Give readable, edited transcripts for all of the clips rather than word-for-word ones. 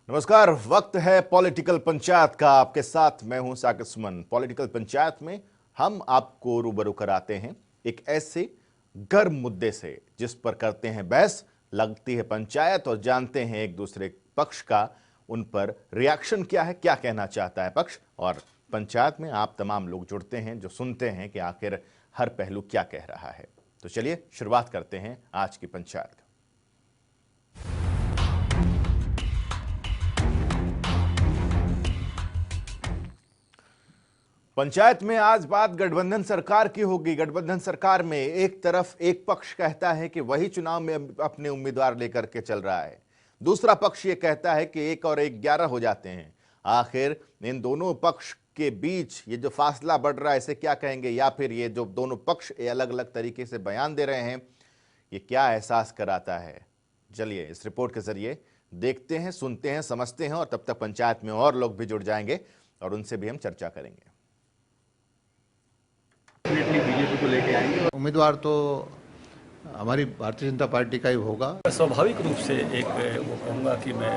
नमस्कार। वक्त है पॉलिटिकल पंचायत का। आपके साथ मैं हूं साकिर सुमन। पॉलिटिकल पंचायत में हम आपको रूबरू कराते हैं एक ऐसे गर्म मुद्दे से जिस पर करते हैं बहस, लगती है पंचायत और जानते हैं एक दूसरे पक्ष का उन पर रिएक्शन क्या है, क्या कहना चाहता है पक्ष। और पंचायत में आप तमाम लोग जुड़ते हैं जो सुनते हैं कि आखिर हर पहलू क्या कह रहा है। तो चलिए शुरुआत करते हैं आज की पंचायत का। पंचायत में आज बात गठबंधन सरकार की होगी। गठबंधन सरकार में एक तरफ एक पक्ष कहता है कि वही चुनाव में अपने उम्मीदवार लेकर के चल रहा है, दूसरा पक्ष ये कहता है कि 1 और 1 11 हो जाते हैं। आखिर इन दोनों पक्ष के बीच ये जो फासला बढ़ रहा है इसे क्या कहेंगे, या फिर ये जो दोनों पक्ष अलग अलग तरीके से बयान दे रहे हैं ये क्या एहसास कराता है। चलिए इस रिपोर्ट के जरिए देखते हैं, सुनते हैं, समझते हैं और तब तक पंचायत में और लोग भी जुड़ जाएंगे और उनसे भी हम चर्चा करेंगे। बीजेपी को लेके आएंगे। उम्मीदवार तो हमारी भारतीय जनता पार्टी का ही होगा। स्वाभाविक रूप से एक वो कहूँगा कि मैं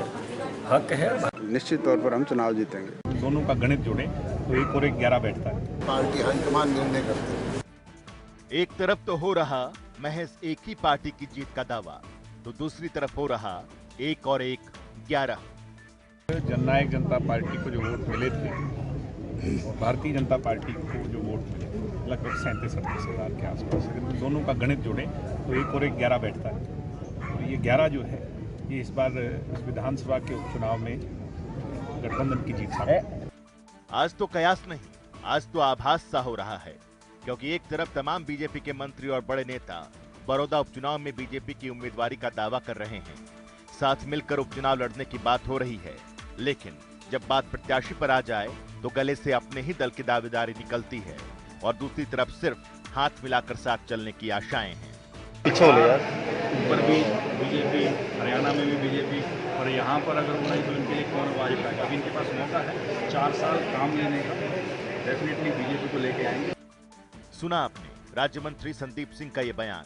हक है। निश्चित तौर पर हम चुनाव जीतेंगे। दोनों का गणित जोड़े तो 1 और 1 11 बैठता है। पार्टी हाईकमान निर्णय करती है। एक तरफ तो हो रहा महज एक ही पार्टी की जीत का दावा, तो दूसरी तरफ हो रहा 1 और 1 11। जननायक जनता पार्टी को जो वोट मिले थे और भारतीय जनता पार्टी को जो वोट मिले लगभग 37-38 हज़ार के आसपास, अगर दोनों का गणित जोड़े तो 1 और 1 11 बैठता है। तो ये 11 जो है ये इस बार इस विधानसभा के उपचुनाव में गठबंधन की जीत है। आज तो कयास नहीं, आज तो आभास सा हो रहा है, क्योंकि एक तरफ तमाम बीजेपी के मंत्री और बड़े नेता बड़ौदा उपचुनाव में बीजेपी की उम्मीदवारी का दावा कर रहे हैं, साथ मिलकर उपचुनाव लड़ने की बात हो रही है। लेकिन जब बात प्रत्याशी पर आ जाए तो गले से अपने ही दल की दावेदारी निकलती है और दूसरी तरफ सिर्फ हाथ मिलाकर साथ चलने की आशाएं हैं। पीछे हो यार। ऊपर भी बीजेपी, हरियाणा में भी बीजेपी, और यहाँ पर अगर वो नहीं तो इनके लिए कौन आवाज उठाएगा। अभी इनके पास मौका है 4 साल काम लेने का। डेफिनेटली बीजेपी को लेके आएंगे। सुना आपने राज्य मंत्री संदीप सिंह का ये बयान,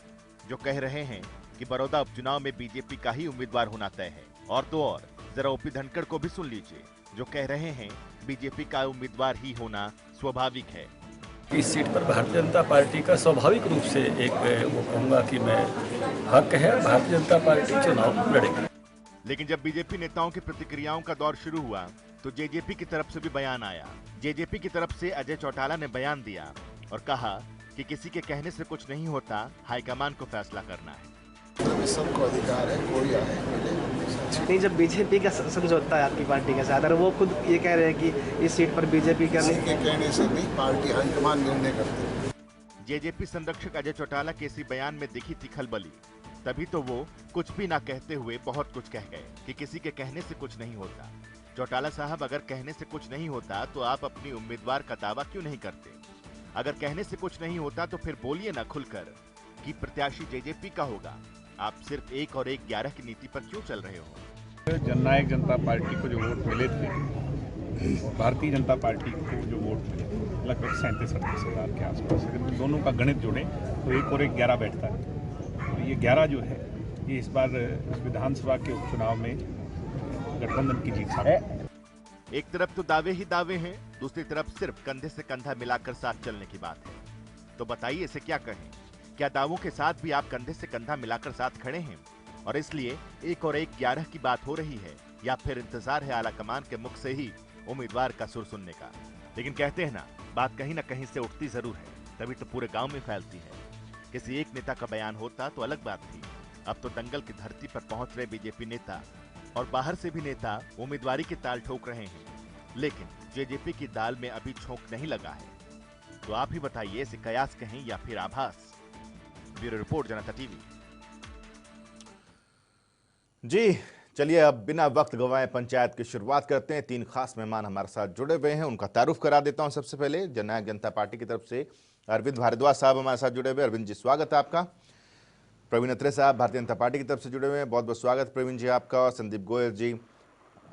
जो कह रहे हैं कि बड़ौदा उपचुनाव में बीजेपी का ही उम्मीदवार होना तय है। और तो और जरा ओपी धनखड़ को भी सुन लीजिए, जो कह रहे हैं बीजेपी का उम्मीदवार ही होना स्वाभाविक है। इस सीट पर भारतीय जनता पार्टी का स्वाभाविक रूप से एक वो कहूँगा कि मैं हक है। भारतीय जनता पार्टी चुनाव लड़ेगी। लेकिन जब बीजेपी नेताओं की प्रतिक्रियाओं का दौर शुरू हुआ तो जेजेपी की तरफ से भी बयान आया। जेजेपी की तरफ से अजय चौटाला ने बयान दिया और कहा कि किसी के कहने से कुछ नहीं होता, हाईकमान को फैसला करना है। सबको अधिकार है, कोई आए मिले। नहीं, जब बीजेपी का समझौता है आपकी पार्टी के साथ और वो खुद ये कह रहे हैं कि इस सीट पर बीजेपी का किसी के कहने से नहीं, पार्टी हाईकमान निर्णय करती है। जेजेपी संरक्षक अजय चौटाला के इसी बयान में दिखी थी खलबली, तभी तो वो कुछ भी ना कहते हुए बहुत कुछ कह गए कि किसी के कहने से कुछ नहीं होता। चौटाला साहब, अगर कहने से कुछ नहीं होता तो आप अपनी उम्मीदवार का दावा क्यों नहीं करते? अगर कहने से कुछ नहीं होता तो फिर बोलिए ना खुलकर कि प्रत्याशी जेजेपी का होगा। आप सिर्फ 1 और 1 11 की नीति पर क्यों चल रहे हो? जननायक जनता पार्टी को जो वोट मिले थे और भारतीय जनता पार्टी को जो वोट मिले लगभग 37-38 हज़ार के आसपास, अगर दोनों का गणित जोड़े तो 1 और 1 11 बैठता है। तो ये 11 जो है ये इस बार इस विधानसभा के उपचुनाव में गठबंधन की जीत है। एक तरफ तो दावे ही दावे हैं, दूसरी तरफ सिर्फ कंधे से कंधा मिलाकर साथ चलने की बात है। तो बताइए इसे क्या कहें? क्या दावों के साथ भी आप कंधे से कंधा मिलाकर साथ खड़े हैं और इसलिए 1 और 1 11 की बात हो रही है, या फिर इंतजार है आला कमान के मुख से ही उम्मीदवार का सुर सुनने का? लेकिन कहते हैं ना, बात कहीं ना कहीं से उठती जरूर है, तभी तो पूरे गांव में फैलती है। किसी एक नेता का बयान होता तो अलग बात थी। अब तो दंगल की धरती पर पहुंच रहे बीजेपी नेता और बाहर से भी नेता उम्मीदवारी की ताल ठोक रहे हैं, लेकिन जेजेपी की दाल में अभी छोंक नहीं लगा है। तो आप ही बताइए, इसे कयास कहें या फिर आभास? ब्यूरो रिपोर्ट, जनता टीवी। जी चलिए अब बिना वक्त गवाए पंचायत की शुरुआत करते हैं। 3 खास मेहमान हमारे साथ जुड़े हुए हैं, उनका तारुफ करा देता हूं। सबसे पहले जननायक जनता पार्टी की तरफ से अरविंद भारद्वाज साहब हमारे साथ जुड़े हुए। अरविंद जी स्वागत है आपका। प्रवीण अत्रे साहब भारतीय जनता पार्टी की तरफ से जुड़े हुए हैं, बहुत बहुत स्वागत प्रवीण जी आपका। और संदीप गोयल जी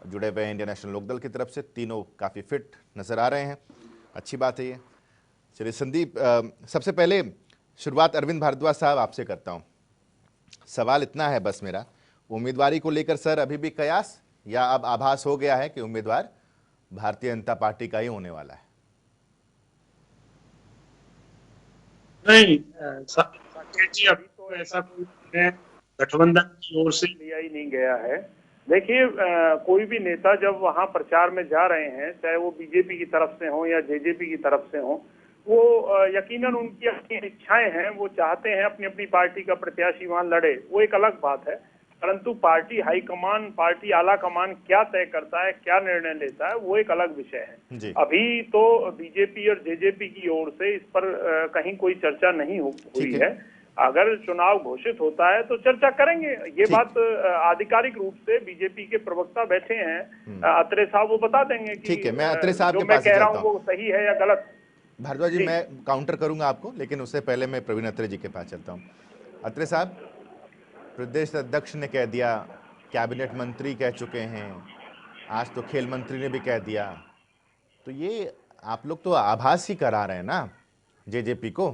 जुड़े हुए हैं इंडियन नेशनल लोकदल की तरफ से। तीनों काफ़ी फिट नजर आ रहे हैं, अच्छी बात है ये। चलिए संदीप, सबसे पहले शुरुआत अरविंद भारद्वाज साहब आपसे करता हूं। सवाल इतना है बस मेरा, उम्मीदवारी को लेकर सर अभी भी कयास या अब आभास हो गया है कि उम्मीदवार भारतीय जनता पार्टी का ही होने वाला है? नहीं साकेत जी, अभी तो ऐसा कोई निर्णय गठबंधन की ओर से लिया ही नहीं गया है। देखिए, कोई भी नेता जब वहां प्रचार में जा रहे हैं, चाहे वो बीजेपी की तरफ से हो या जेजेपी की तरफ से हो, वो यकीनन उनकी अपनी इच्छाएं हैं, वो चाहते हैं अपनी अपनी पार्टी का प्रत्याशी वहां लड़े, वो एक अलग बात है। परंतु पार्टी हाईकमान, पार्टी आला कमान क्या तय करता है, क्या निर्णय लेता है, वो एक अलग विषय है। अभी तो बीजेपी और जेजेपी की ओर से इस पर कहीं कोई चर्चा नहीं हुई है। अगर चुनाव घोषित होता है तो चर्चा करेंगे। ये बात आधिकारिक रूप से बीजेपी के प्रवक्ता बैठे हैं, अत्रे साहब, वो बता देंगे कि ठीक है, मैं अत्रे साहब जो के मैं पास कह रहा जाता हूँ वो सही है या गलत। भारद्वाज जी, मैं काउंटर करूंगा आपको, लेकिन उससे पहले मैं प्रवीण अत्रे जी के पास चलता हूं। अत्रे साहब, प्रदेश अध्यक्ष ने कह दिया, कैबिनेट मंत्री कह चुके हैं, आज तो खेल मंत्री ने भी कह दिया, तो ये आप लोग तो आभास ही करा रहे हैं ना जेजेपी को।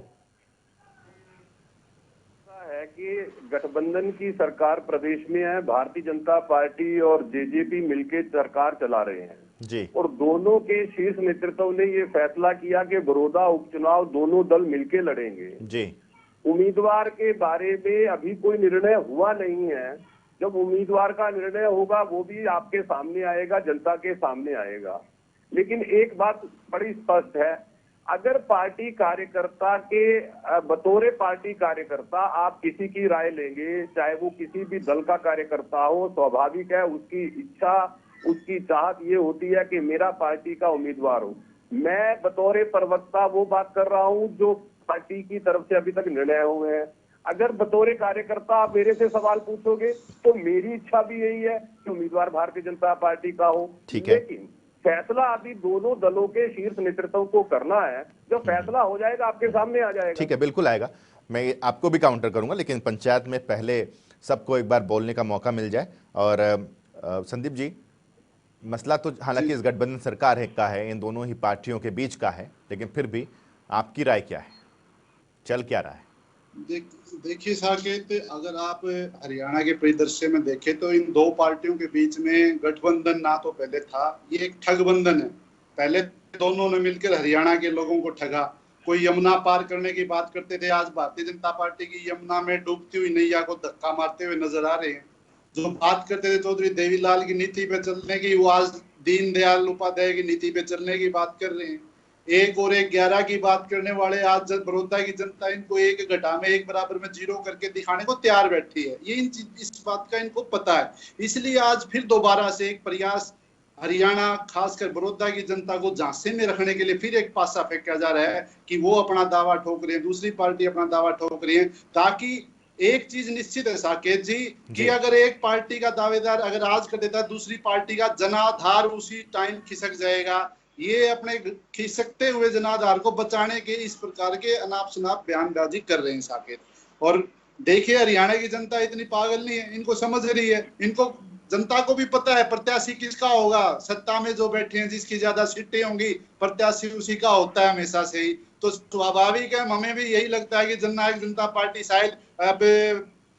है कि गठबंधन की सरकार प्रदेश में है, भारतीय जनता पार्टी और जेजेपी मिलकर सरकार चला रहे हैं जी, और दोनों के शीर्ष नेतृत्व ने ये फैसला किया कि बड़ौदा उपचुनाव दोनों दल मिलकर लड़ेंगे जी। उम्मीदवार के बारे में अभी कोई निर्णय हुआ नहीं है। जब उम्मीदवार का निर्णय होगा वो भी आपके सामने आएगा, जनता के सामने आएगा। लेकिन एक बात बड़ी स्पष्ट है, अगर पार्टी कार्यकर्ता के बतौर पार्टी कार्यकर्ता आप किसी की राय लेंगे, चाहे वो किसी भी दल का कार्यकर्ता हो, स्वाभाविक है उसकी इच्छा, उसकी चाहत ये होती है कि मेरा पार्टी का उम्मीदवार हो। मैं बतौर प्रवक्ता वो बात कर रहा हूँ जो पार्टी की तरफ से अभी तक निर्णय हुए हैं। अगर बतौर कार्यकर्ता आप मेरे से सवाल पूछोगे तो मेरी इच्छा भी यही है कि उम्मीदवार भारतीय जनता पार्टी का हो। ठीक है, लेकिन फैसला अभी दोनों दलों के शीर्ष नेतृत्व को करना है। जब फैसला हो जाएगा आपके सामने आ जाएगा। ठीक है, बिल्कुल आएगा। मैं आपको भी काउंटर करूंगा, लेकिन पंचायत में पहले सबको एक बार बोलने का मौका मिल जाए। और संदीप जी, मसला तो हालांकि इस गठबंधन सरकार का है, इन दोनों ही पार्टियों के बीच का है, लेकिन फिर भी आपकी राय क्या है, चल क्या रहा है? देखिए साकेत, अगर आप हरियाणा के परिदृश्य में देखें तो इन दो पार्टियों के बीच में गठबंधन ना तो पहले था, ये एक ठगबंधन है। पहले दोनों ने मिलकर हरियाणा के लोगों को ठगा। कोई यमुना पार करने की बात करते थे, आज भारतीय जनता पार्टी की यमुना में डूबती हुई नैया को धक्का मारते हुए नजर आ रहे हैं। जो बात करते थे चौधरी देवीलाल की नीति पे चलने की, वो आज दीनदयाल उपाध्याय की नीति पे चलने की बात कर रहे हैं। 1 और 1 11 की बात करने वाले आज जब बड़ौदा की जनता इनको 1 घटा में 1 बराबर में 0 करके दिखाने को तैयार बैठी है। ये इस बात का इनको पता है, इसलिए आज फिर दोबारा से एक प्रयास हरियाणा खासकर बड़ौदा की जनता को झांसे में रखने के लिए फिर एक पासा फेंका जा रहा है कि वो अपना दावा ठोक रहे हैं, दूसरी पार्टी अपना दावा ठोक रही है। ताकि एक चीज निश्चित है साकेत जी कि अगर एक पार्टी का दावेदार अगर आज कर देता है, दूसरी पार्टी का जनाधार उसी टाइम खिसक जाएगा। ये अपने खिसकते हुए जनाधार को बचाने के इस प्रकार के अनाप शनाप बयानबाजी कर रहे हैं साकेत। और देखिए, हरियाणा की जनता इतनी पागल नहीं है, इनको समझ रही है। इनको जनता को भी पता है प्रत्याशी किसका होगा। सत्ता में जो बैठे हैं, जिसकी ज्यादा सीटें होंगी, प्रत्याशी उसी का होता है हमेशा से ही। तो स्वाभाविक है, हमें भी यही लगता है कि जननायक जनता पार्टी शायद अब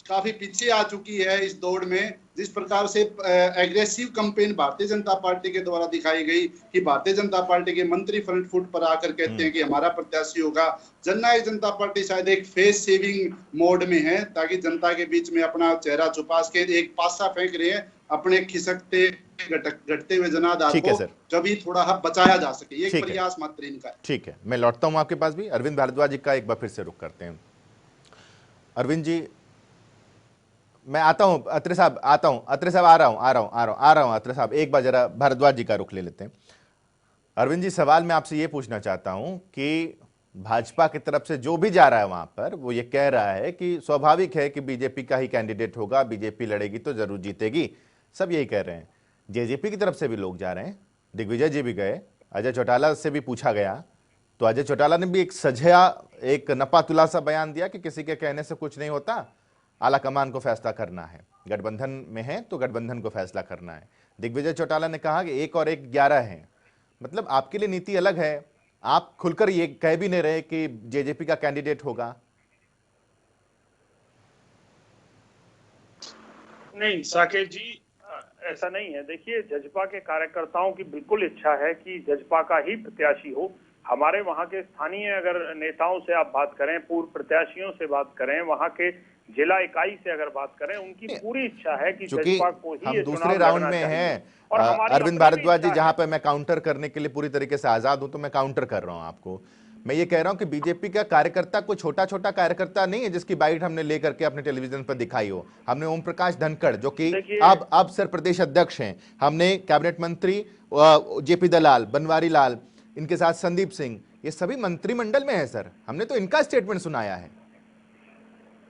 काफी पीछे आ चुकी है इस दौड़ में। जिस प्रकार से aggressive campaign Bharatiya Janata party के द्वारा दिखाई गई कि भारतीय जनता पार्टी के मंत्री फ्रंट फुट पर आकर कहते हैं कि हमारा प्रत्याशी होगा। जननायक जनता पार्टी शायद एक फेस सेविंग मोड में है, ताकि जनता के बीच में अपना चेहरा छुपा के एक पासा फेंक रहे हैं, अपने खिसकते घटते हुए जनाधार को कभी थोड़ा बचाया जा सके। ये एक प्रयास मात्र इनका है। ठीक है, मैं लौटता हूं आपके पास भी। अरविंद भारद्वाज जी का एक बार फिर से रुख करते हैं। अरविंद जी, मैं आता हूं, अत्रे साहब आता हूं, अत्रे साहब आ रहा हूं अत्रे साहब, एक बार जरा भारद्वाज जी का रुख ले लेते हैं। अरविंद जी, सवाल मैं आपसे ये पूछना चाहता हूं कि भाजपा की तरफ से जो भी जा रहा है वहां पर, वो ये कह रहा है कि स्वाभाविक है कि बीजेपी का ही कैंडिडेट होगा, बीजेपी लड़ेगी तो जरूर जीतेगी, सब यही कह रहे हैं। जेजेपी की तरफ से भी लोग जा रहे हैं, दिग्विजय जी भी गए, अजय चौटाला से भी पूछा गया तो अजय चौटाला ने भी एक सजा, एक नपा तुला सा बयान दिया कि किसी के कहने से कुछ नहीं होता, आला कमान को फैसला करना है, गठबंधन में है तो गठबंधन को फैसला करना है। दिग्विजय चौटाला ने कहा कि 1 और 1 11 है। मतलब आपके लिए नीति अलग है, आप खुलकर ये कह भी नहीं रहे कि जेजेपी का कैंडिडेट होगा। नहीं साकेत जी, ऐसा नहीं है। देखिए, जजपा के कार्यकर्ताओं की बिल्कुल इच्छा है कि जजपा का ही प्रत्याशी हो। हमारे वहाँ के स्थानीय अगर नेताओं से आप बात करें, पूर्व प्रत्याशियों से बात करें, वहाँ के जिला इकाई से अगर बात करें, उनकी पूरी इच्छा है कि जजपा को ही हम दूसरे राउंड में हैं अरविंद भारद्वाज जी, जहां पे मैं काउंटर करने के लिए पूरी तरीके से आजाद हूं, तो मैं काउंटर कर रहा हूं आपको। मैं ये कह रहा हूं कि बीजेपी का कार्यकर्ता कोई छोटा छोटा कार्यकर्ता नहीं है जिसकी बाइट हमने लेकर के अपने टेलीविजन पर दिखाई हो। हमने ओम प्रकाश धनखड़, जो कि अब सर प्रदेश अध्यक्ष हैं, हमने कैबिनेट मंत्री जेपी दलाल, बनवारी लाल, इनके साथ संदीप सिंह, ये सभी मंत्रिमंडल में है सर। हमने तो इनका स्टेटमेंट सुनाया है।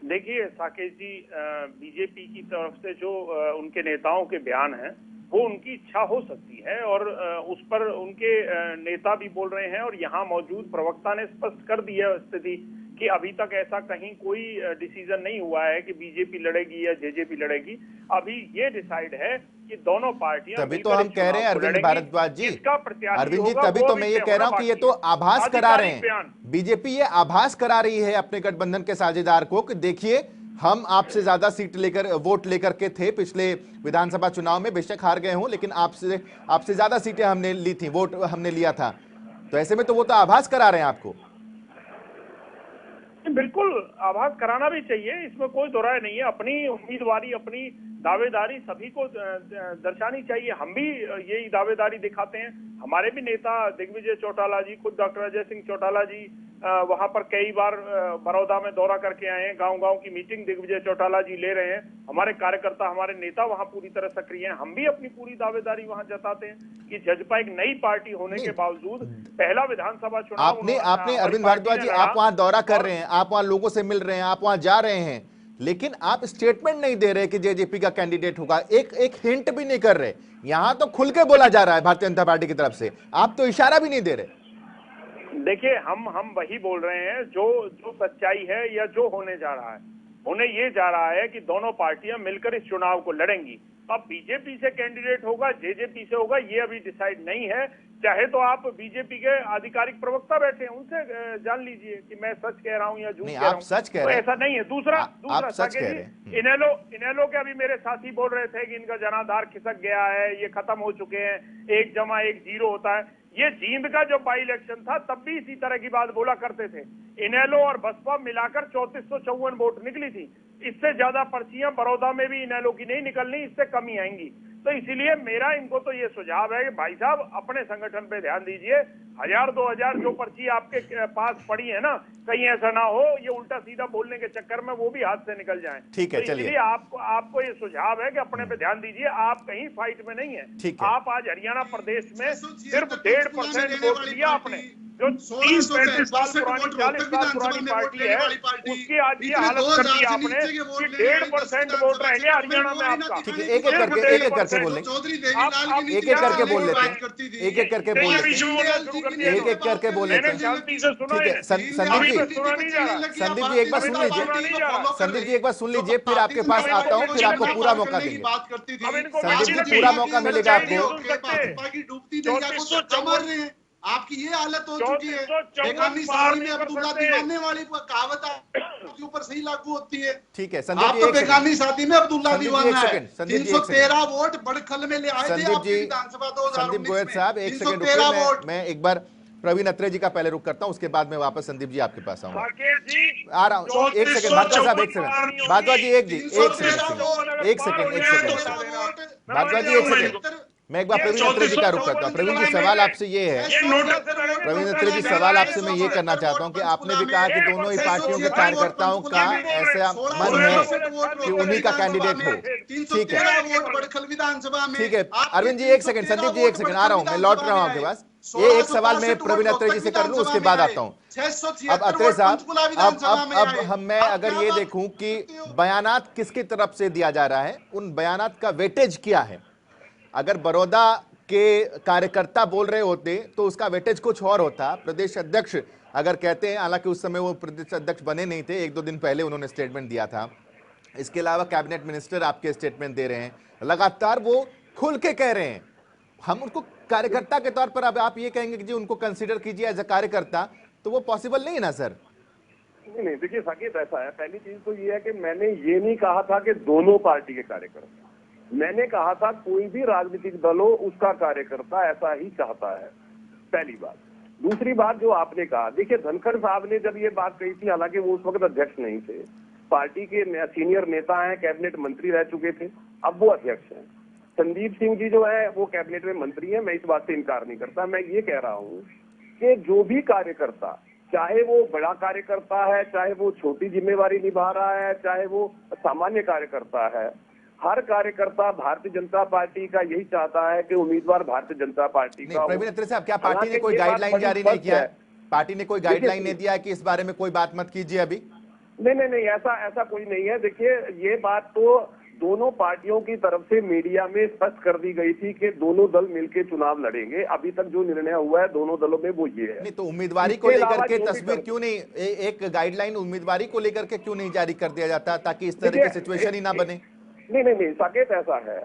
देखिए साकेत जी, बीजेपी की तरफ से जो उनके नेताओं के बयान हैं, वो उनकी इच्छा हो सकती है और उस पर उनके नेता भी बोल रहे हैं और यहाँ मौजूद प्रवक्ता ने स्पष्ट कर दी है स्थिति कि अभी तक ऐसा कहीं कोई डिसीजन नहीं हुआ है कि बीजेपी लड़ेगी या जेजेपी लड़ेगी। अभी ये डिसाइड है कि दोनों पार्टियां, तभी तो हम कह रहे हैं अरविंद भारद्वाज जी, अरविंद जी, तभी तो मैं ये कह रहा हूं कि ये तो आभास करा रहे हैं, बीजेपी ये आभास करा रही है अपने गठबंधन के साझेदार को कि देखिए, हम आपसे ज्यादा वोट लेकर के थे पिछले विधानसभा चुनाव में, बेशक हार गए हों, लेकिन आपसे ज्यादा सीटें हमने ली थी, वोट हमने लिया था। तो ऐसे में तो वो तो आभास करा रहे हैं आपको। बिल्कुल आभास कराना भी चाहिए, इसमें कोई दो राय नहीं है। अपनी उम्मीदवारी, अपनी दावेदारी सभी को दर्शानी चाहिए। हम भी यही दावेदारी दिखाते हैं। हमारे भी नेता दिग्विजय चौटाला जी, खुद डॉक्टर अजय सिंह चौटाला जी वहां पर कई बार बड़ौदा में दौरा करके आए हैं, गांव-गांव की मीटिंग दिग्विजय चौटाला जी ले रहे हैं। हमारे कार्यकर्ता, हमारे नेता वहां पूरी तरह सक्रिय हैं। हम भी अपनी पूरी दावेदारी वहां जताते हैं कि जजपा एक नई पार्टी होने के बावजूद पहला विधानसभा चुनाव आपने अरविंद भारद्वाज जी, आप वहां दौरा कर रहे हैं, आप वहां लोगों से मिल रहे हैं, आप वहां जा रहे हैं, लेकिन आप स्टेटमेंट नहीं दे रहे कि जेजेपी का कैंडिडेट होगा, एक हिंट भी नहीं कर रहे। यहां तो खुल के बोला जा रहा है भारतीय जनता पार्टी की तरफ से, आप तो इशारा भी नहीं दे रहे। देखिए, हम वही बोल रहे हैं जो सच्चाई है या जो होने जा रहा है। होने ये जा रहा है कि दोनों पार्टियां मिलकर इस चुनाव को लड़ेंगी। अब बीजेपी से कैंडिडेट होगा, जेजेपी से होगा, ये अभी डिसाइड नहीं है। चाहे तो आप बीजेपी के आधिकारिक प्रवक्ता बैठे हैं, उनसे जान लीजिए कि मैं सच कह रहा हूं या झूठ कह रहा हूं। सच कह रहे हैं, ऐसा नहीं है। दूसरा सच कह रहे हैं। इनेलो के अभी मेरे साथी बोल रहे थे कि इनका जनाधार खिसक गया है, ये खत्म हो चुके हैं, 1+1 होता है। ये जींद का जो बाई इलेक्शन था तब भी इसी तरह की बात बोला करते थे। इनेलो और बसपा मिलाकर 3454 वोट निकली थी। इससे ज्यादा पर्चियां बड़ौदा में भी इनेलो की नहीं निकलनी, इससे कम ही आएंगी। तो इसीलिए मेरा इनको तो ये सुझाव है कि भाई साहब अपने संगठन पे ध्यान दीजिए। 1000-2000 जो पर्ची आपके पास पड़ी है ना, कहीं ऐसा ना हो ये उल्टा सीधा बोलने के चक्कर में वो भी हाथ से निकल जाएं। ठीक है, तो चलिए, इसलिए आपको ये सुझाव है कि अपने पे ध्यान दीजिए। आप कहीं फाइट में नहीं है। आप आज हरियाणा प्रदेश में सिर्फ 1.5% वोट लिया आपने, जो 30-35 साल पुरानी, 40 साल पुरानी पार्टी है, उसकी आज ये हालत कर दी आपने कि 1.5% वोट रह गया हरियाणा में आपका। ठीक है, एक एक करके बोलेंगे, एक एक करके बोल लेते हैं, एक एक करके बोल लेते हैं, एक एक करके बोल लेते हैं। ठीक है, संदीप जी एक बार सुन लीजिए, संदीप जी एक बार सुन लीजिए, फिर आपके पास आता हूँ, फिर आपको पूरा मौका देंगे। संदीप जी पूरा मौका मिलेगा आपको। आपकी ये हालत हो चुकी है। बेगानी शादी में अब्दुल्ला दीवाने वाली कहावत आपके ऊपर सही लागू होती है। ठीक है, आप तो बेगानी शादी में अब्दुल्ला दीवाना है। 313 वोट बड़खल में ले आए थे आपकी विधानसभा 2019 में। संदीप गोयल साहब एक सेकंड रुकिए, मैं एक बार प्रवीण अत्रे जी का पहले रुक करता हूं, उसके बाद में वापस संदीप जी आपके पास आऊंगा। आ रहा हूं, एक सेकंड भारद्वाज साहब, एक सेकंड भारद्वाज जी, एक सेकंड भारद्वाज जी, एक सेकंड मैं एक बार प्रवीण अत्रे जी का रुक करता हूं। प्रवीण जी सवाल आपसे ये है, प्रवीण अत्रे जी सवाल आपसे मैं ये करना चाहता हूं कि आपने भी कहा कि दोनों ही पार्टियों के कार्यकर्ताओं का ऐसा मन है कि उन्हीं का कैंडिडेट हो। ठीक है, ठीक है अरविंद जी, एक सेकंड, संदीप जी एक सेकंड, आ रहा हूं, मैं लौट रहा हूं आपके पास। ये एक सवाल मैं प्रवीण अत्रे जी से कर लूं, उसके बाद आता हूं। अब अत्रे साहब, अब मैं अगर ये देखूं कि बयानात किसकी तरफ से दिया जा रहा है, उन बयानात का वेटेज क्या है। अगर बड़ौदा के कार्यकर्ता बोल रहे होते तो उसका वेटेज कुछ और होता। प्रदेश अध्यक्ष अगर कहते हैं, हालांकि उस समय वो प्रदेश अध्यक्ष बने नहीं थे, 1-2 दिन पहले उन्होंने स्टेटमेंट दिया था। इसके अलावा कैबिनेट मिनिस्टर आपके स्टेटमेंट दे रहे हैं, लगातार वो खुल के कह रहे हैं। हम उनको कार्यकर्ता के तौर पर, अब आप ये कहेंगे कि जी उनको कंसिडर कीजिए एज अ कार्यकर्ता, तो वो पॉसिबल नहीं है ना सर। नहीं, देखिए साकेत, ऐसा है, पहली चीज तो ये है कि मैंने ये नहीं कहा था कि दोनों पार्टी के कार्यकर्ता, मैंने कहा था कोई भी राजनीतिक दल हो उसका कार्यकर्ता ऐसा ही चाहता है, पहली बात। दूसरी बात जो आपने कहा, देखिए धनखड़ साहब ने जब ये बात कही थी, हालांकि वो उस वक्त अध्यक्ष नहीं थे, पार्टी के सीनियर नेता हैं, कैबिनेट मंत्री रह चुके थे, अब वो अध्यक्ष हैं। संदीप सिंह जी जो है वो कैबिनेट में मंत्री हैं, मैं इस बात से इनकार नहीं करता। मैं ये कह रहा हूँ कि जो भी कार्यकर्ता, चाहे वो बड़ा कार्यकर्ता है, चाहे वो छोटी जिम्मेवारी निभा रहा है, चाहे वो सामान्य कार्यकर्ता है, हर कार्यकर्ता भारतीय जनता पार्टी का यही चाहता है कि उम्मीदवार भारतीय जनता पार्टी का हो। प्रवीण अत्री साहब, क्या पार्टी ने कोई गाइडलाइन जारी नहीं किया है? पार्टी ने कोई गाइडलाइन नहीं दिया है कि इस बारे में कोई बात मत कीजिए अभी? नहीं, ऐसा कोई नहीं है। देखिए ये बात तो दोनों पार्टियों की तरफ से मीडिया में स्पष्ट कर दी गई थी कि दोनों दल मिलकर चुनाव लड़ेंगे। अभी तक जो निर्णय हुआ है दोनों दलों में वो ये है। नहीं तो उम्मीदवारी को लेकर के तस्वीर क्यों नहीं, एक गाइडलाइन उम्मीदवारी को लेकर के क्यों नहीं जारी कर दिया जाता, ताकि इस तरह की सिचुएशन ही ना बने? नहीं, साकेत ऐसा है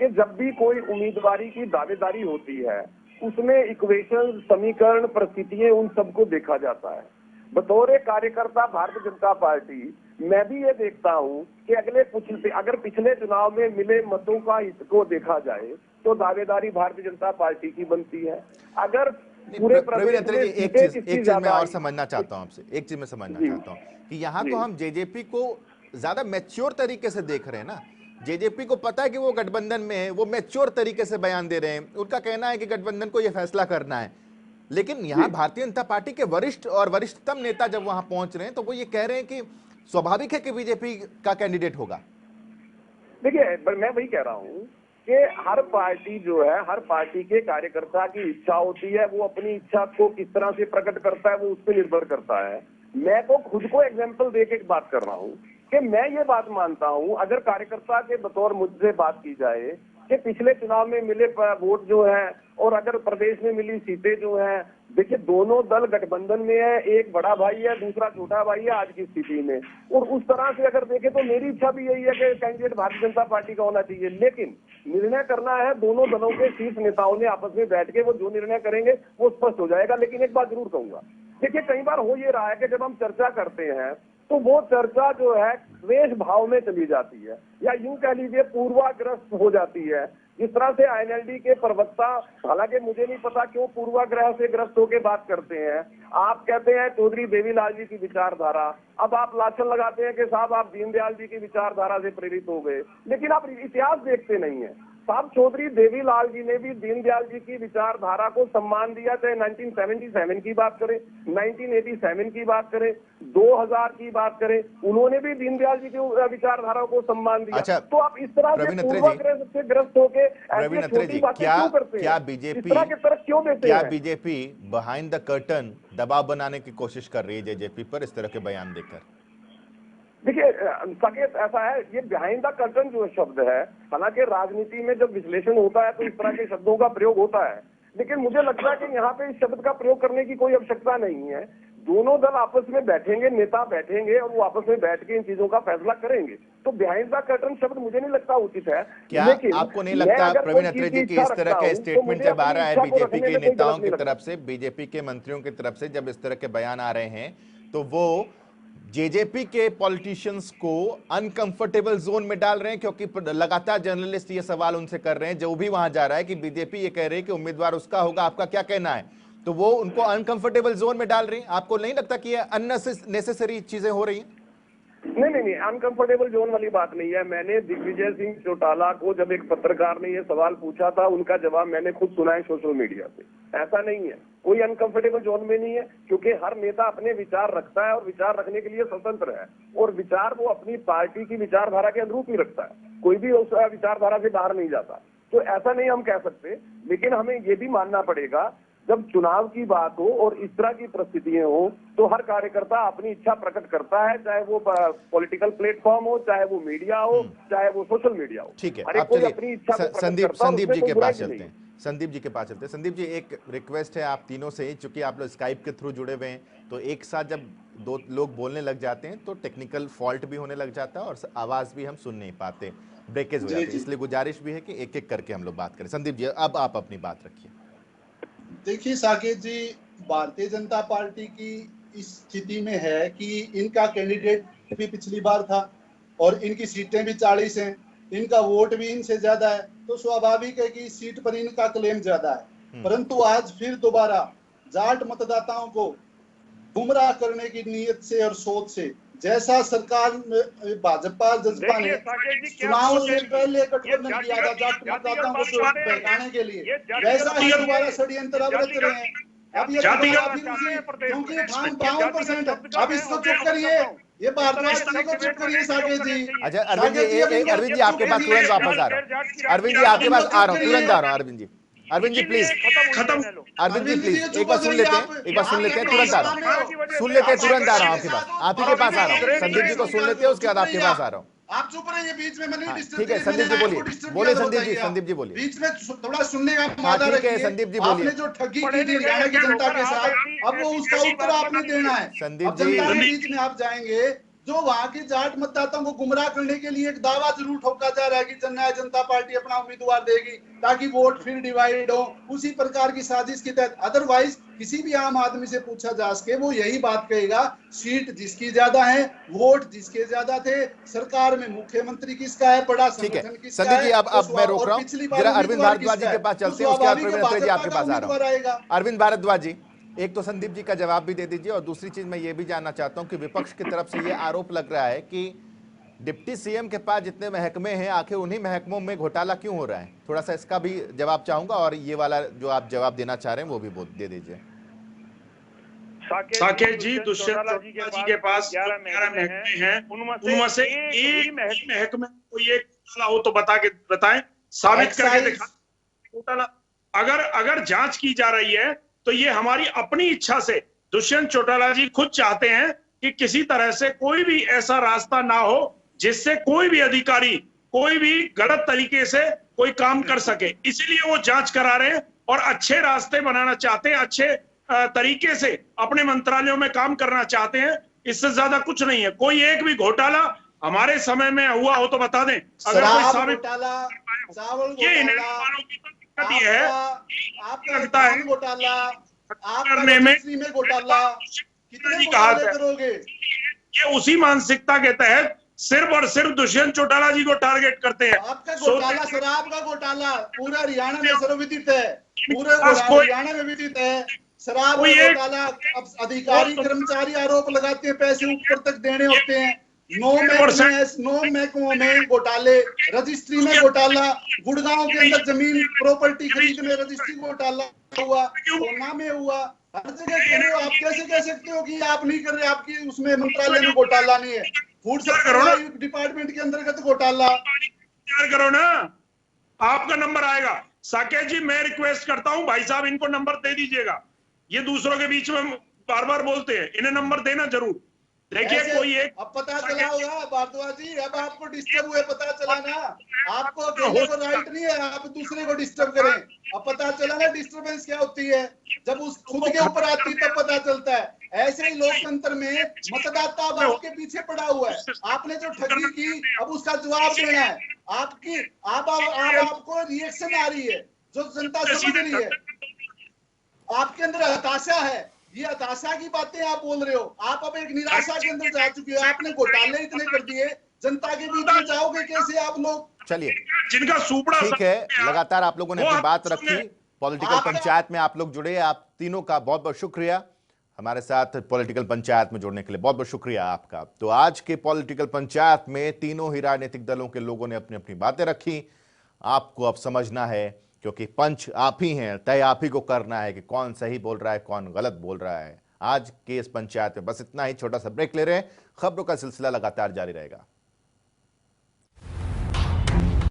कि जब भी कोई उम्मीदवारी की दावेदारी होती है उसमें इक्वेशन, समीकरण, परिस्थितियां, उन सबको देखा जाता है। बतौर कार्यकर्ता भारतीय जनता पार्टी मैं भी ये देखता हूं कि अगर पिछले चुनाव में मिले मतों का हित को देखा जाए तो दावेदारी भारतीय जनता पार्टी की बनती है। अगर पूरे प्रदेश में एक चीज मैं और समझना चाहता हूं आपसे, एक चीज मैं समझना चाहता हूं कि यहाँ तो हम जेजेपी को ज्यादा मैच्योर तरीके से देख रहे हैं ना। जेजेपी को पता है कि वो गठबंधन में है, वो मैच्योर तरीके से बयान दे रहे हैं, उनका कहना है कि गठबंधन को ये फैसला करना है। लेकिन यहाँ भारतीय जनता पार्टी के वरिष्ठ और वरिष्ठतम नेता जब वहां पहुंच रहे हैं तो वो ये कह रहे हैं कि स्वाभाविक है कि बीजेपी का कैंडिडेट होगा। देखिए मैं वही कह रहा हूँ कि हर पार्टी जो है, हर पार्टी के कार्यकर्ता की इच्छा होती है, वो अपनी इच्छा को किस तरह से प्रकट करता है वो उस पर निर्भर करता है। मैं तो खुद को एग्जाम्पल दे के बात कर रहा हूँ कि मैं ये बात मानता हूँ, अगर कार्यकर्ता के बतौर मुझसे बात की जाए कि पिछले चुनाव में मिले वोट जो है और अगर प्रदेश में मिली सीटें जो है, देखिए दोनों दल गठबंधन में है, एक बड़ा भाई है, दूसरा छोटा भाई है आज की स्थिति में, और उस तरह से अगर देखें तो मेरी इच्छा भी यही है कि कैंडिडेट भारतीय जनता पार्टी का होना चाहिए। लेकिन निर्णय करना है दोनों दलों के शीर्ष नेताओं ने आपस में बैठ के, वो जो निर्णय करेंगे वो स्पष्ट हो जाएगा। लेकिन एक बात जरूर कहूंगा, देखिए कई बार हो ये रहा है कि जब हम चर्चा करते हैं तो वो चर्चा जो है द्वेष भाव में चली जाती है, या यूं कह लीजिए पूर्वाग्रस्त हो जाती है। जिस तरह से आईएनएलडी के प्रवक्ता, हालांकि मुझे नहीं पता क्यों पूर्वाग्रह से ग्रस्त होकर बात करते हैं। आप कहते हैं चौधरी देवीलाल जी की विचारधारा, अब आप लाछन लगाते हैं कि साहब आप दीनदयाल जी की विचारधारा से प्रेरित हो गए, लेकिन आप इतिहास देखते नहीं है। साहब चौधरी देवीलाल जी ने भी दीनदयाल जी की विचारधारा को सम्मान दिया, चाहे 1977 की बात करें, 1987 की बात करें, 2000 की बात करें, उन्होंने भी दीनदयाल जी की विचारधारा को सम्मान दिया। अच्छा, तो आप इस तरह से पूर्वाग्रह से ग्रस्त होकर छोटी बातें क्यों करते हैं? क्या बीजेपी इस तरह की तरफ क्यों देते हैं? क्या बीजेपी बिहाइंड द कर्टन दबाव बनाने की कोशिश कर रही है जेजेपी पर इस तरह के बयान देकर? देखिए साकेत ऐसा है, ये बिहाइंड द कर्टन जो शब्द है, हालांकि राजनीति में जब विश्लेषण होता है तो इस तरह के शब्दों का प्रयोग होता है, लेकिन मुझे लगता है कि यहाँ पे इस शब्द का प्रयोग करने की कोई आवश्यकता नहीं है। दोनों दल आपस में बैठेंगे, नेता बैठेंगे और वो आपस में बैठ के इन चीजों का फैसला करेंगे। तो बिहाइंड द कर्टन शब्द मुझे नहीं लगता उचित है। क्या आपको नहीं लगता प्रवीण अत्री जी की इस तरह का स्टेटमेंट जब आ रहा है बीजेपी के नेताओं की तरफ से, बीजेपी के मंत्रियों की तरफ से, जब इस तरह के बयान आ रहे हैं तो वो जेजेपी के पॉलिटिशियंस को अनकंफर्टेबल जोन में डाल रहे हैं? क्योंकि लगातार जर्नलिस्ट ये सवाल उनसे कर रहे हैं, जो भी वहां जा रहा है, कि बीजेपी ये कह रही है कि उम्मीदवार उसका होगा, आपका क्या कहना है? तो वो उनको अनकंफर्टेबल जोन में डाल रही है। आपको नहीं लगता कि ये अननेसेसरी चीजें हो रही हैं? नहीं, अनकंफर्टेबल जोन वाली बात नहीं है। मैंने दिग्विजय सिंह चौटाला को जब एक पत्रकार ने ये सवाल पूछा था, उनका जवाब मैंने खुद सुना है सोशल मीडिया पे। ऐसा नहीं है, कोई अनकंफर्टेबल जोन में नहीं है, क्योंकि हर नेता अपने विचार रखता है और विचार रखने के लिए स्वतंत्र है, और विचार वो अपनी पार्टी की विचारधारा के अनुरूप ही रखता है, कोई भी उस विचारधारा से बाहर नहीं जाता। तो ऐसा नहीं हम कह सकते, लेकिन हमें ये भी मानना पड़ेगा जब चुनाव की बात हो और इस तरह की परिस्थितियां हो तो हर कार्यकर्ता अपनी इच्छा प्रकट करता है, चाहे वो पॉलिटिकल प्लेटफॉर्म हो, चाहे वो मीडिया हो, चाहे वो सोशल मीडिया हो। ठीक है, हर एक कोई अपनी इच्छा को संदीप जी के पास चलते हैं। संदीप जी के पास चलते हैं। संदीप जी, एक रिक्वेस्ट है आप तीनों से, चूंकि आप लोग स्काइप के थ्रू जुड़े हुए हैं, तो एक साथ जब दो लोग बोलने लग जाते हैं तो टेक्निकल फॉल्ट भी होने लग जाता है और आवाज भी हम सुन नहीं पाते, ब्रेकेज हो जाती है। इसलिए गुजारिश भी है कि एक एक करके हम लोग बात करें। संदीप जी, अब आप अपनी बात रखिए। देखिए साकेत जी, भारतीय जनता पार्टी की इस स्थिति में है कि इनका कैंडिडेट भी पिछली बार था और इनकी सीटें भी 40 हैं, इनका वोट भी इनसे ज्यादा है, तो स्वाभाविक है कि इस सीट पर इनका क्लेम ज्यादा है। परंतु आज फिर दोबारा जाट मतदाताओं को गुमराह करने की नीयत से और सोच से, जैसा सरकार भाजपा जसपा ने चुनाव से पहले गठबंधन किया था जाट मतदाताओं को बहकाने के लिए, वैसा ही दोबारा षड्यंत्र अब रच रहे हैं। अब ये क्योंकि हम 52% अब इसको चुप करिए, ये भारद्वाज जी को चुप करिए साकेत जी। अच्छा अरविंद जी आपके पास तुरंत वापस आ रहा हूँ, अरविंद जी आपके पास आ रहा हूँ, तुरंत आ रहा हूँ अरविंद जी, अरविंद जी प्लीज खत्म, अरविंद जी प्लीज एक बार सुन लेते हैं, एक बार सुन लेते हैं, तुरंत आ रहा हूँ, सुन लेते हैं, तुरंत आ रहा हूँ आपके पास, आप ही के पास आ रहा हूँ, संदीप जी को सुन लेते हैं, उसके बाद आपके पास आ रहा हूँ। आप चुप रहिए, बीच में मैंने डिस्टर्ब ठीक है संदीप जी बोलिए, बोले संदीप जी बोलिए, बीच में थोड़ा सुनने का मौका रखिए। संदीप जी बोलिए, आपने जो ठगी की थी हरियाणा की जनता के साथ, अब वो उसका उत्तर आपने देना है। संदीप जी बीच में आप जाएंगे, जो वहां के जाट मतदाताओं को गुमराह करने के लिए एक दावा जरूर ठोका जा रहा है कि जननायक जनता पार्टी अपना उम्मीदवार देगी ताकि वोट फिर डिवाइड हो, उसी प्रकार की साजिश के तहत। अदरवाइज किसी भी आम आदमी से पूछा जा सके, वो यही बात कहेगा, सीट जिसकी ज्यादा है, वोट जिसके ज्यादा थे, सरकार में मुख्यमंत्री किसका है, बड़ा संगठन किसका है। संदीप जी अब मैं रोक रहा हूँ, जरा अरविंद भारद्वाज जी के पास चलते हैं, उसके बाद प्रवीण जी आपके पास आ रहा हूँ। अरविंद भारद्वाज जी, एक तो संदीप जी का जवाब भी दे दीजिए, और दूसरी चीज मैं ये भी जानना चाहता हूं कि विपक्ष की तरफ से ये आरोप लग रहा है कि डिप्टी सीएम के पास जितने महकमे हैं, आखिर उन्हीं महकमों में घोटाला क्यों हो रहा है। थोड़ा सा इसका भी जवाब चाहूंगा, और ये वाला जो आप जवाब देना चाह रहे हैं वो भी दे दीजिए। साकेत जी, दुष्यंत चौटाला जी के पास 11 महकमे हैं, उनमें से एक महकमे कोई एक घोटाला हो तो बताएं, साबित करके दिखाएं। अगर जांच की जा रही है तो ये हमारी अपनी इच्छा से दुष्यंत चौटाला जी खुद चाहते हैं कि किसी तरह से कोई भी ऐसा रास्ता ना हो जिससे कोई भी अधिकारी कोई भी गलत तरीके से कोई काम कर सके, इसीलिए वो जांच करा रहे हैं और अच्छे रास्ते बनाना चाहते हैं, अच्छे तरीके से अपने मंत्रालयों में काम करना चाहते हैं। इससे ज्यादा कुछ नहीं है। कोई एक भी घोटाला हमारे समय में हुआ हो तो बता दें। अगर कोई साबित ये वालों की दिक्कत ये है, आपको लगता है करने में घोटाला कितने करोगे, ये उसी मानसिकता के तहत सिर्फ और सिर्फ दुष्यंत चौटाला जी को टारगेट करते हैं। आपका घोटाला, शराब का घोटाला पूरा हरियाणा में सर्वविदित है, पूरे हरियाणा में विदित है। शराब का घोटाला, अब अधिकारी कर्मचारी आरोप लगाते हैं, पैसे ऊपर तक देने होते हैं। 9 महकमों में घोटाले, रजिस्ट्री में घोटाला, गुड़गांव के अंदर जमीन प्रॉपर्टी खरीदने रजिस्ट्री घोटाला हुआ, सोना में हुआ, हर जगह कर रहे हो। आप कैसे कह सकते हो कि आप नहीं कर रहे, आपकी उसमें मंत्रालय में घोटाला नहीं है। फूड सप्लाई डिपार्टमेंट के अंतर्गत घोटाला करो ना, आपका नंबर आएगा। साकेत जी, मैं रिक्वेस्ट करता हूं, भाई साहब इनको नंबर दे दीजिएगा, ये दूसरों के बीच में बार बार बोलते हैं, इन्हें नंबर देना जरूर। देखिए कोई एक अब पता चला होगा भारद्वाज जी, अब आपको डिस्टर्ब हुए, पता चला ना, आपको अकेले को राइट नहीं है, आप दूसरे को डिस्टर्ब करें। अब पता चला ना डिस्टर्बेंस क्या होती है, जब उस खुद के ऊपर आती है तब पता चलता है। ऐसे ही लोकतंत्र में मतदाता अब आपके पीछे पड़ा हुआ है। आपने जो ठगी की, अब उसका जवाब देना है। आपको रिएक्शन आ रही है, जो जनता समझ रही है। आपके अंदर हताशा है, ये हताशा की बातें आप बोल रहे हो। आप अब एक निराशा के अंदर जा चुके हो, आपने घोटाले इतने कर दिए, जनता के बीच में जाओगे कैसे आप लोग। चलिए जिनका सुपड़ा ठीक है, लगातार आप लोगों ने अपनी बात रखी, पॉलिटिकल पंचायत में आप लोग जुड़े, आप तीनों का बहुत बहुत शुक्रिया हमारे साथ पॉलिटिकल पंचायत में जुड़ने के लिए, बहुत बहुत शुक्रिया आपका। तो आज के पॉलिटिकल पंचायत में तीनों ही राजनीतिक दलों के लोगों ने अपनी अपनी बातें रखी। आपको अब समझना है, क्योंकि पंच आप ही हैं, तय आप ही को करना है कि कौन सही बोल रहा है, कौन गलत बोल रहा है। आज के इस पंचायत में बस इतना ही, छोटा सा ब्रेक ले रहे हैं, खबरों का सिलसिला लगातार जारी रहेगा।